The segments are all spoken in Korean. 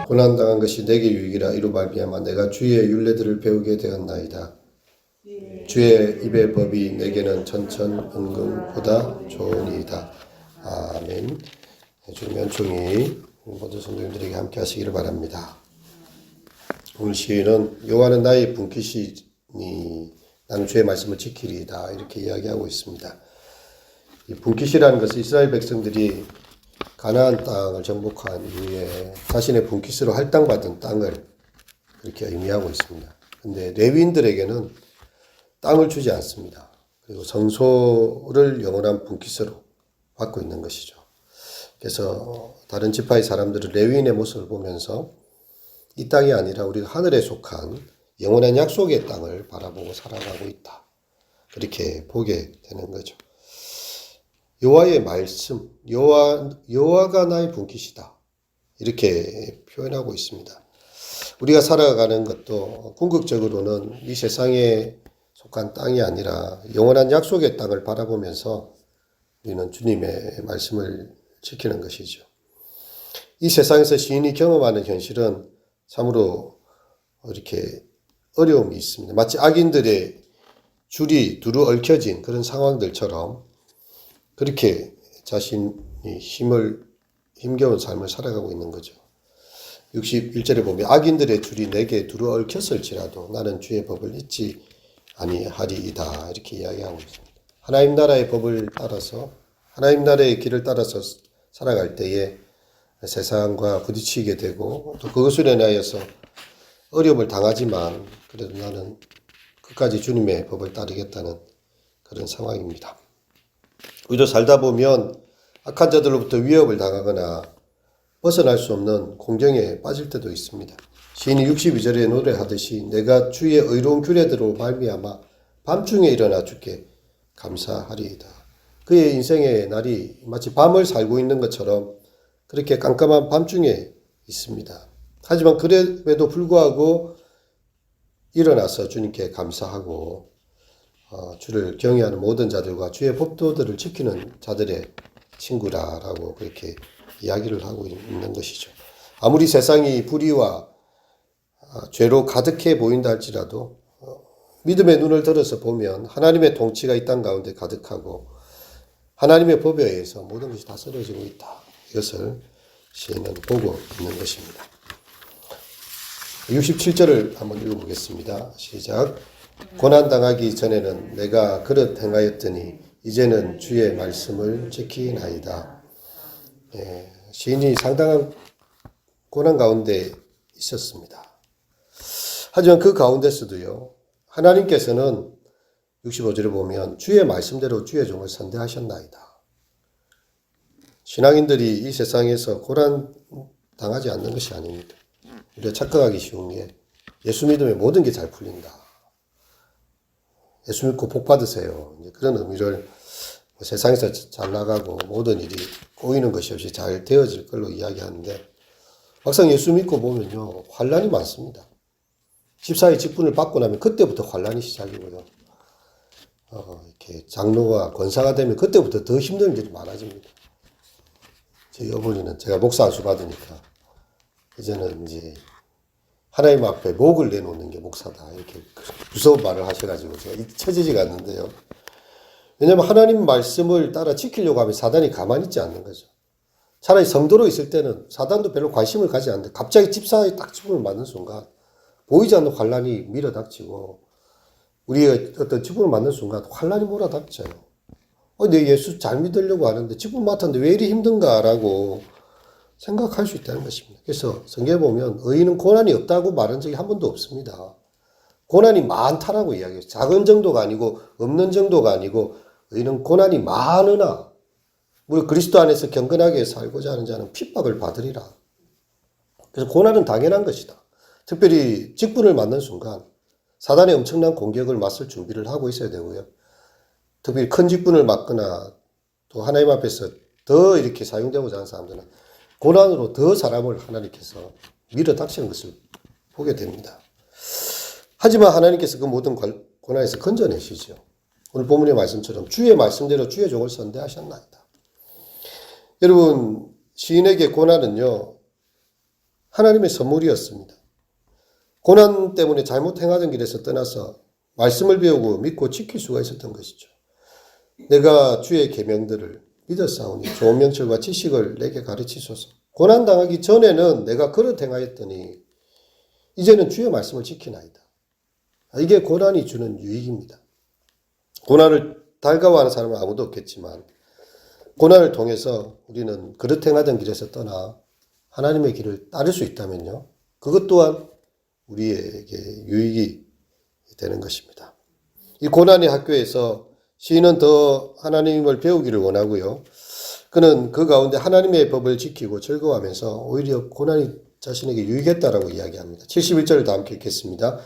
고난당한 것이 내게 유익이라. 이로 말미암아 내가 주의 율례들을 배우게 되었나이다. 주의 입의 법이 내게는 천천은금보다 좋으니이다. 아멘. 주님 연총이 모든 성도님들에게 함께 하시기를 바랍니다. 오늘 시인은 여호와는 나의 분깃이니 나는 주의 말씀을 지키리이다, 이렇게 이야기하고 있습니다. 이 분깃이라는 것은 이스라엘 백성들이 가나안 땅을 정복한 이후에 자신의 분깃으로 할당받은 땅을 그렇게 의미하고 있습니다. 그런데 레위인들에게는 땅을 주지 않습니다. 그리고 성소를 영원한 분깃으로 받고 있는 것이죠. 그래서 다른 지파의 사람들은 레위인의 모습을 보면서 이 땅이 아니라 우리가 하늘에 속한 영원한 약속의 땅을 바라보고 살아가고 있다, 그렇게 보게 되는 거죠. 여호와의 말씀, 여호와가 나의 분깃이다, 이렇게 표현하고 있습니다. 우리가 살아가는 것도 궁극적으로는 이 세상에 속한 땅이 아니라 영원한 약속의 땅을 바라보면서 우리는 주님의 말씀을 지키는 것이죠. 이 세상에서 시인이 경험하는 현실은 참으로 이렇게 어려움이 있습니다. 마치 악인들의 줄이 두루 얽혀진 그런 상황들처럼 그렇게 자신이 힘겨운 삶을 살아가고 있는 거죠. 61절에 보면 악인들의 줄이 내게 두루 얽혔을지라도 나는 주의 법을 잊지 아니하리이다, 이렇게 이야기하고 있습니다. 하나님 나라의 법을 따라서, 하나님 나라의 길을 따라서 살아갈 때에 세상과 부딪히게 되고 또 그것으로 인하여서 어려움을 당하지만 그래도 나는 끝까지 주님의 법을 따르겠다는 그런 상황입니다. 우리도 살다 보면 악한 자들로부터 위협을 당하거나 벗어날 수 없는 공경에 빠질 때도 있습니다. 시인이 62절에 노래하듯이 내가 주의 의로운 규례대로 말미암아 밤중에 일어나 주께 감사하리이다. 그의 인생의 날이 마치 밤을 살고 있는 것처럼 그렇게 깜깜한 밤중에 있습니다. 하지만 그럼에도 불구하고 일어나서 주님께 감사하고 주를 경외하는 모든 자들과 주의 법도들을 지키는 자들의 친구라라고 그렇게 이야기를 하고 있는 것이죠. 아무리 세상이 불의와 죄로 가득해 보인다 할지라도 믿음의 눈을 들어서 보면 하나님의 통치가 이 땅 가운데 가득하고 하나님의 법에 의해서 모든 것이 다 쓰러지고 있다, 이것을 시인은 보고 있는 것입니다. 67절을 한번 읽어보겠습니다. 시작. 고난당하기 전에는 내가 그릇 행하였더니 이제는 주의 말씀을 지키나이다. 시인이 상당한 고난 가운데 있었습니다. 하지만 그 가운데서도요, 하나님께서는 65절에 보면 주의 말씀대로 주의 종을 선대하셨나이다. 신앙인들이 이 세상에서 고난 당하지 않는 것이 아닙니다. 우리가 착각하기 쉬운 게 예수 믿으면 모든 게 잘 풀린다, 예수 믿고 복 받으세요, 그런 의미를 세상에서 잘 나가고 모든 일이 꼬이는 것이 없이 잘 되어질 걸로 이야기하는데, 막상 예수 믿고 보면요, 환난이 많습니다. 집사의 직분을 받고 나면 그때부터 환난이 시작이고요. 이렇게 장로가 권사가 되면 그때부터 더 힘든 일이 많아집니다. 저희 어머니는 제가 목사 안수 받으니까 이제는 이제 하나님 앞에 목을 내놓는 게 목사다, 이렇게 무서운 말을 하셔가지고 제가 잊혀지지가 않는데요. 왜냐하면 하나님 말씀을 따라 지키려고 하면 사단이 가만히 있지 않는 거죠. 차라리 성도로 있을 때는 사단도 별로 관심을 가지 않는데 갑자기 집사의 딱 직분을 맞는 순간 보이지 않는 환란이 밀어닥치고 우리의 어떤 직분을 맞는 순간 환란이 몰아닥쳐요. 내 예수 잘 믿으려고 하는데 직분 맡았는데 왜 이리 힘든가라고 생각할 수 있다는 것입니다. 그래서 성경에 보면 의인은 고난이 없다고 말한 적이 한 번도 없습니다. 고난이 많다라고 이야기해요. 작은 정도가 아니고 없는 정도가 아니고 의인은 고난이 많으나 우리 그리스도 안에서 경건하게 살고자 하는 자는 핍박을 받으리라. 그래서 고난은 당연한 것이다. 특별히 직분을 맡는 순간 사단의 엄청난 공격을 맞설 준비를 하고 있어야 되고요. 특별히 큰 직분을 맡거나 또 하나님 앞에서 더 이렇게 사용되고자 하는 사람들은 고난으로 더 사람을 하나님께서 밀어닥치는 것을 보게 됩니다. 하지만 하나님께서 그 모든 고난에서 건져내시죠. 오늘 본문의 말씀처럼 주의 말씀대로 주의 종을 선대하셨나이다. 여러분, 시인에게 고난은요, 하나님의 선물이었습니다. 고난 때문에 잘못 행하던 길에서 떠나서 말씀을 배우고 믿고 지킬 수가 있었던 것이죠. 내가 주의 계명들을 믿었사오니 좋은 명철과 지식을 내게 가르치소서. 고난 당하기 전에는 내가 그릇 행하였더니 이제는 주의 말씀을 지키나이다. 이게 고난이 주는 유익입니다. 고난을 달가워하는 사람은 아무도 없겠지만 고난을 통해서 우리는 그릇 행하던 길에서 떠나 하나님의 길을 따를 수 있다면요. 그것 또한 우리에게 유익이 되는 것입니다. 이 고난의 학교에서 시인은 더 하나님을 배우기를 원하고요. 그는 그 가운데 하나님의 법을 지키고 즐거워하면서 오히려 고난이 자신에게 유익했다라고 이야기합니다. 71절을 다 함께 읽겠습니다.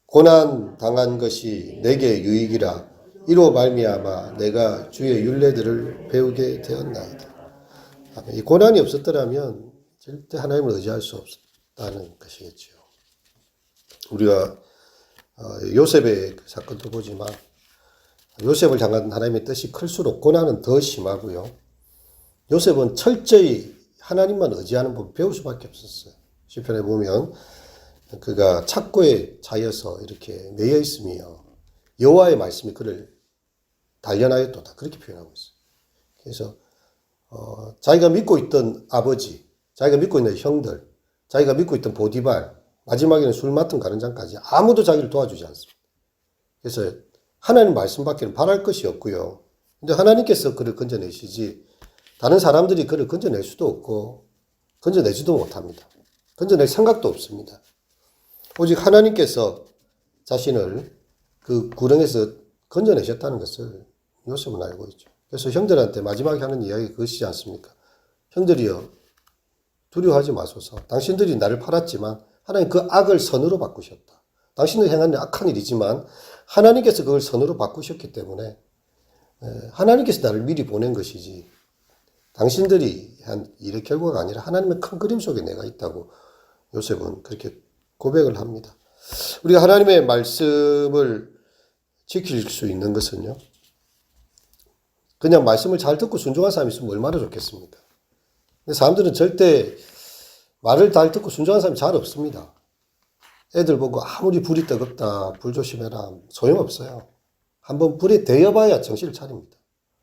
고난 당한 것이 내게 유익이라 이로 말미암아 내가 주의 율례들을 배우게 되었나이다. 이 고난이 없었더라면 절대 하나님을 의지할 수 없다는 것이겠죠. 우리가 요셉의 사건도 보지만 요셉을 향한 하나님의 뜻이 클수록 고난은 더 심하고요. 요셉은 철저히 하나님만 의지하는 법을 배울 수밖에 없었어요. 시편에 보면 그가 착고에 차여서 이렇게 매여 있으며 여호와의 말씀이 그를 단련하였도다. 그렇게 표현하고 있어요. 그래서 자기가 믿고 있던 아버지, 자기가 믿고 있는 형들, 자기가 믿고 있던 보디발, 마지막에는 술 맡은 가른장까지 아무도 자기를 도와주지 않습니다. 그래서 하나님 말씀밖에는 바랄 것이 없고요. 근데 하나님께서 그를 건져내시지 다른 사람들이 그를 건져낼 수도 없고 건져내지도 못합니다. 건져낼 생각도 없습니다. 오직 하나님께서 자신을 그 구렁에서 건져내셨다는 것을 요셉은 알고 있죠. 그래서 형들한테 마지막에 하는 이야기가 그것이지 않습니까? 형들이여 두려워하지 마소서. 당신들이 나를 팔았지만 하나님 그 악을 선으로 바꾸셨다. 당신들이 행한 악한 일이지만 하나님께서 그걸 선으로 바꾸셨기 때문에 하나님께서 나를 미리 보낸 것이지 당신들이 한 일의 결과가 아니라 하나님의 큰 그림 속에 내가 있다고 요셉은 그렇게 고백을 합니다. 우리가 하나님의 말씀을 지킬 수 있는 것은요. 그냥 말씀을 잘 듣고 순종한 사람이 있으면 얼마나 좋겠습니까? 근데 사람들은 절대 말을 잘 듣고 순종한 사람이 잘 없습니다. 애들 보고 아무리 불이 뜨겁다, 불 조심해라, 소용없어요. 한번 불에 데여봐야 정신을 차립니다.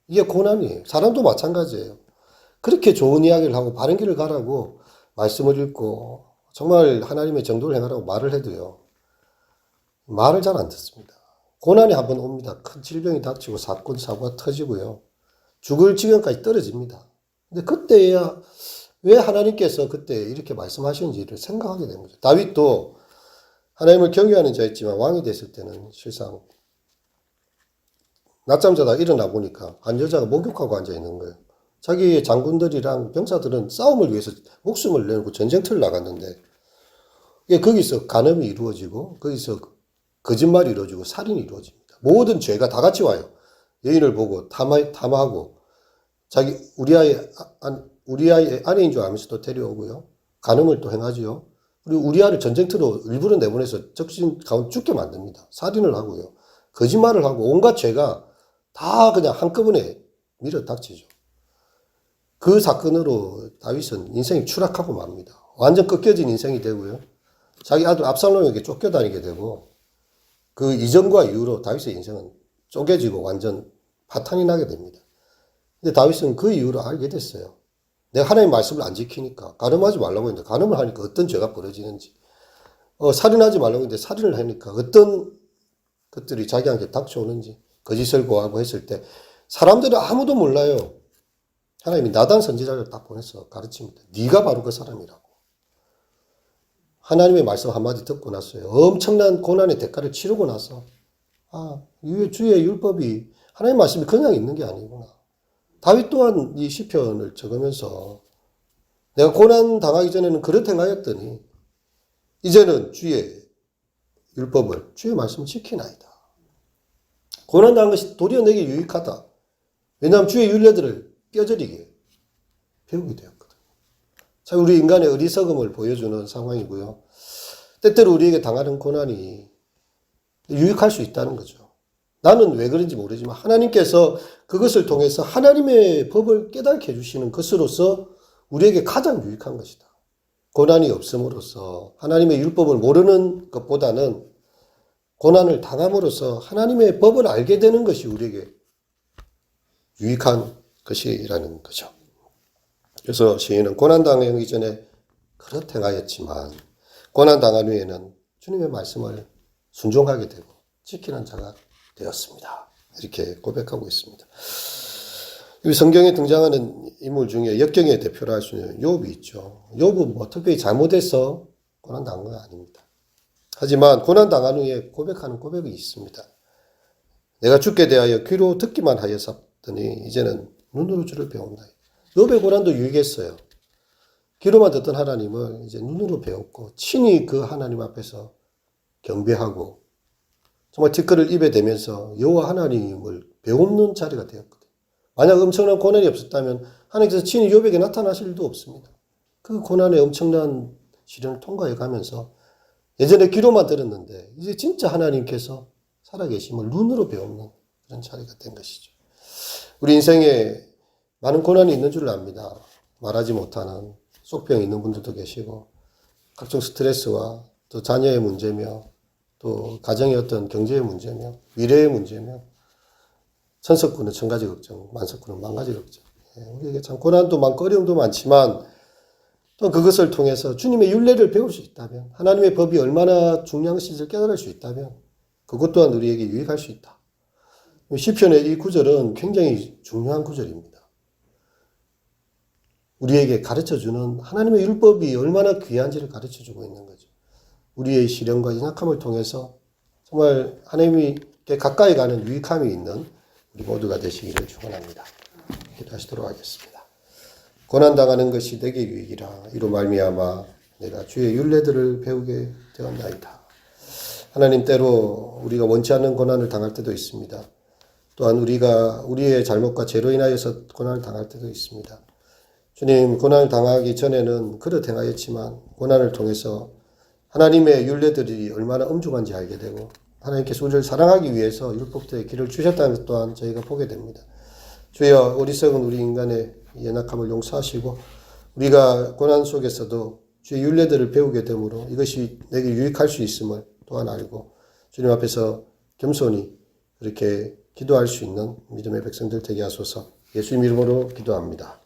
이게 고난이에요. 사람도 마찬가지예요. 그렇게 좋은 이야기를 하고 바른 길을 가라고 말씀을 읽고 정말 하나님의 정도를 행하라고 말을 해도요. 말을 잘 안 듣습니다. 고난이 한번 옵니다. 큰 질병이 닥치고 사건, 사고가 터지고요. 죽을 지경까지 떨어집니다. 근데 그때야 왜 하나님께서 그때 이렇게 말씀하셨는지를 생각하게 되는 거죠. 다윗도 하나님을 경외하는 자였지만 왕이 됐을 때는 실상 낮잠 자다 일어나 보니까 한 여자가 목욕하고 앉아 있는 거예요. 자기 장군들이랑 병사들은 싸움을 위해서 목숨을 내놓고 전쟁터를 나갔는데 거기서 간음이 이루어지고 거기서 거짓말이 이루어지고 살인이 이루어집니다. 모든 죄가 다 같이 와요. 여인을 보고 탐하고 자기 우리 아이 아내인 줄 알면서도 데려오고요. 간음을 또 행하지요. 그리고 우리 아이를 전쟁터로 일부러 내보내서 적신 가운데 죽게 만듭니다. 살인을 하고요. 거짓말을 하고 온갖 죄가 다 그냥 한꺼번에 밀어 닥치죠. 그 사건으로 다윗은 인생이 추락하고 맙니다. 완전 꺾여진 인생이 되고요. 자기 아들 압살롬에게 쫓겨다니게 되고 그 이전과 이후로 다윗의 인생은 쪼개지고 완전 파탄이 나게 됩니다. 근데 다윗은 그 이후로 알게 됐어요. 내가 하나님의 말씀을 안 지키니까 간음하지 말라고 했는데 간음을 하니까 어떤 죄가 벌어지는지 살인하지 말라고 했는데 살인을 하니까 어떤 것들이 자기한테 닥쳐오는지 거짓을 고하고 했을 때 사람들은 아무도 몰라요. 하나님이 나단 선지자를 딱 보내서 가르칩니다. 네가 바로 그 사람이라고. 하나님의 말씀 한마디 듣고 났어요. 엄청난 고난의 대가를 치르고 나서 주의 율법이 하나님의 말씀이 그냥 있는 게 아니구나. 다윗 또한 이 시편을 적으면서 내가 고난 당하기 전에는 그릇 행하였더니 이제는 주의 율법을 주의 말씀을 지키나이다. 고난 당한 것이 도리어 내게 유익하다. 왜냐하면 주의 율례들을 뼈저리게 배우게 되었거든요. 참 우리 인간의 어리석음을 보여주는 상황이고요. 때때로 우리에게 당하는 고난이 유익할 수 있다는 거죠. 나는 왜 그런지 모르지만 하나님께서 그것을 통해서 하나님의 법을 깨닫게 해주시는 것으로서 우리에게 가장 유익한 것이다. 고난이 없음으로써 하나님의 율법을 모르는 것보다는 고난을 당함으로써 하나님의 법을 알게 되는 것이 우리에게 유익한 것이라는 거죠. 그래서 시인은 고난당하기 전에 그렇게 행하였지만 고난당한 후에는 주님의 말씀을 순종하게 되고 지키는 자가 되었습니다. 이렇게 고백하고 있습니다. 이 성경에 등장하는 인물 중에 역경의 대표로 할 수 있는 욥이 있죠. 욥은 뭐 특별히 잘못해서 고난당한 건 아닙니다. 하지만 고난당한 후에 고백하는 고백이 있습니다. 내가 주께 대하여 귀로 듣기만 하였었더니 이제는 눈으로 주를 배운다. 욥의 고난도 유익했어요. 귀로만 듣던 하나님을 이제 눈으로 배웠고 친히 그 하나님 앞에서 경배하고 정말 뒷글을 입에 대면서 여호와 하나님을 배우는 자리가 되었거든요. 만약 엄청난 고난이 없었다면 하나님께서 친히 욥에게 나타나실 일도 없습니다. 그 고난의 엄청난 시련을 통과해 가면서 예전에 귀로만 들었는데 이제 진짜 하나님께서 살아계심을 눈으로 배우는 그런 자리가 된 것이죠. 우리 인생에 많은 고난이 있는 줄 압니다. 말하지 못하는 속병이 있는 분들도 계시고 각종 스트레스와 또 자녀의 문제며 또 가정의 어떤 경제의 문제며 미래의 문제며 천석구는 천가지 걱정, 만석구는 만가지 걱정. 우리에게 참 고난도 많고 어려움도 많지만 또 그것을 통해서 주님의 율례를 배울 수 있다면 하나님의 법이 얼마나 중요한 것인지를 깨달을 수 있다면 그것 또한 우리에게 유익할 수 있다. 시편의 이 구절은 굉장히 중요한 구절입니다. 우리에게 가르쳐주는 하나님의 율법이 얼마나 귀한지를 가르쳐주고 있는 거죠. 우리의 시련과 연약함을 통해서 정말 하나님께 가까이 가는 유익함이 있는 우리 모두가 되시기를 축원합니다. 기도하시도록 하겠습니다. 고난당하는 것이 내게 유익이라 이로 말미암아 내가 주의 율례들을 배우게 되었나이다. 하나님 때로 우리가 원치 않는 고난을 당할 때도 있습니다. 또한 우리가 우리의 잘못과 죄로 인하여서 고난을 당할 때도 있습니다. 주님, 고난을 당하기 전에는 그릇 행하였지만 고난을 통해서 하나님의 율례들이 얼마나 엄중한지 알게 되고 하나님께서 우리를 사랑하기 위해서 율법대의 길을 주셨다는 것 또한 저희가 보게 됩니다. 주여, 어리석은 우리 인간의 연약함을 용서하시고 우리가 고난 속에서도 주의 율례들을 배우게 되므로 이것이 내게 유익할 수 있음을 또한 알고 주님 앞에서 겸손히 그렇게 기도할 수 있는 믿음의 백성들 되게 하소서. 예수님 이름으로 기도합니다.